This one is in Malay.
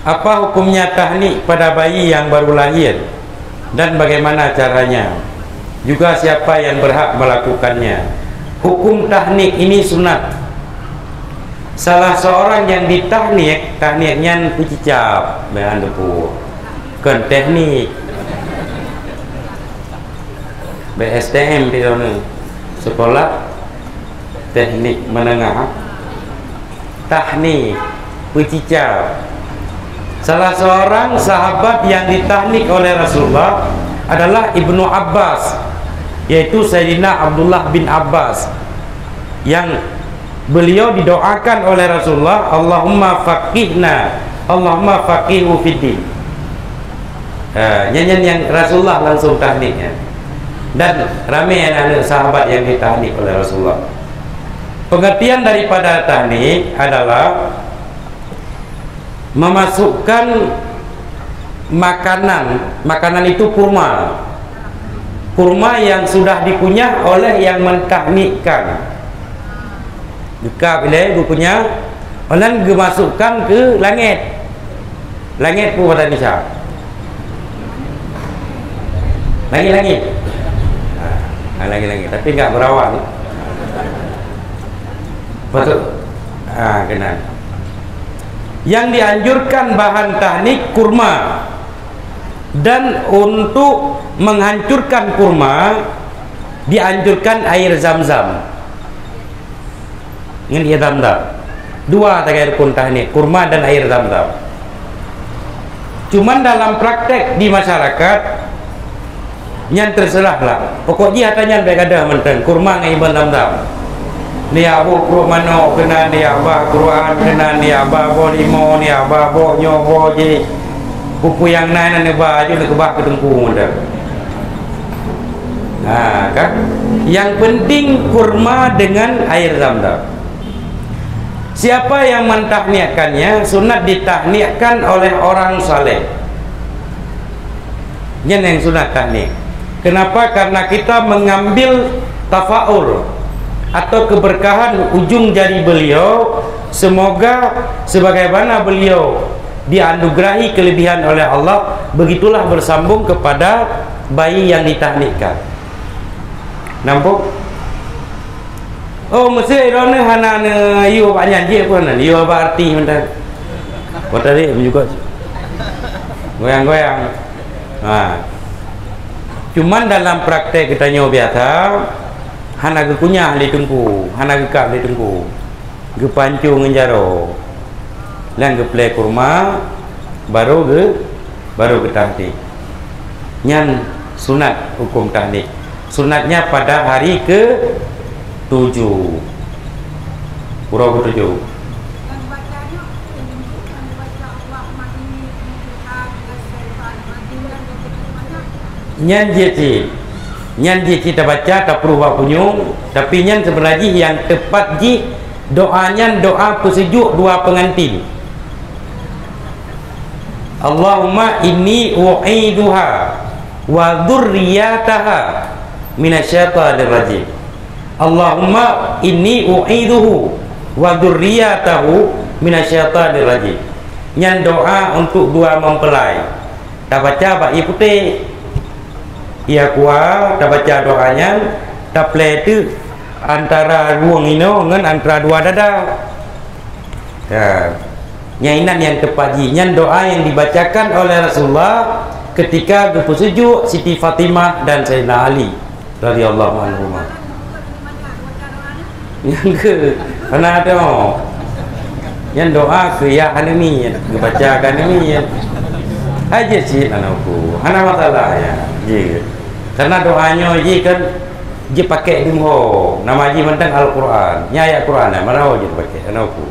Apa hukumnya tahnik pada bayi yang baru lahir dan bagaimana caranya? Juga siapa yang berhak melakukannya? Hukum tahnik ini sunat. Salah seorang yang ditahnik, tahniknya pecicap bahan depu. Kan teknik BSTM di sana, sekolah teknik menengah tahnik pecicap. Salah seorang sahabat yang ditahnik oleh Rasulullah adalah Ibnu Abbas, yaitu Sayyidina Abdullah bin Abbas, yang beliau didoakan oleh Rasulullah, Allahumma faqihna, Allahumma faqihu fiddin. Nyanyian yang Rasulullah langsung tahniknya. Dan ramai anak-anak sahabat yang ditahnik oleh Rasulullah. Pengertian daripada tahnik adalah memasukkan makanan itu kurma yang sudah dikunyah oleh yang mentahnikkan. Jika bila dikunyah orang dimasukkan ke langit pun pada nisab langit tapi enggak berawan betul. Kenal. Yang dianjurkan bahan tahnik kurma, dan untuk menghancurkan kurma dianjurkan air zam-zam. Ini air zam-zam. Dua tak rukun tahnik, kurma dan air zam-zam. Cuman dalam praktek di masyarakat yang terserah lah. Pokoknya hatanya baik ada mentang kurma dengan air zam-zam. Dia abu kru mano kena dia abah Quran kena dia abah bolimo dia abah bo nyobo je pupu yang naik nane baju nak kebak ketengku muda. Kan yang penting kurma dengan air zam-zam. Siapa yang mentahniakannya sunat ditahniakan oleh orang saleh. Yang sunat tahniak. Kenapa? Karena kita mengambil tafaul atau keberkahan ujung jari beliau, semoga sebagaimana beliau dianugerahi kelebihan oleh Allah, begitulah bersambung kepada bayi yang ditahnikkan. Nampak? Oh, mesti irone hanane yu banyak je pun yu apa arti mendak. Kau tadi juga goyang-goyang. Cuman dalam praktek kita biasa hana ke kunyah di tengku, hana ke kap di tengku, ke pancung ngenjaro, dan ke play kurma, baru ke tahnik. Nyan sunat hukum tahnik. Sunatnya pada hari ke-7, pura ke-7. Nyan je kita baca tak perlu buat kunyung, tapi nyan sebenarnya yang tepat ji doanya doa pesejuk dua pengantin. Allahumma inni u'iduha wa dzurriyyataha minasyaitonir rajim. Allahumma inni u'iduhu wa dzurriyyatahu minasyaitonir rajim. Nyan doa untuk dua mempelai. Tak baca bak putih. Ia kuat, tak baca doanya, tak play itu antara ruang ini dengan antara dua dada. Nyainan yang tepat jinyan doa yang dibacakan oleh Rasulullah ketika bersejuk Siti Fatimah dan Sayyidina Ali radhiyallahu anhu. Yang ke mana ada yang doa ke ya anemi dibacakan ini aja sih anakku, ana masalah ya. Karena doanya ji kan ji pakai dimho nama ji mentang Al-Quran, nya ayat Quran mana je pakai anakku.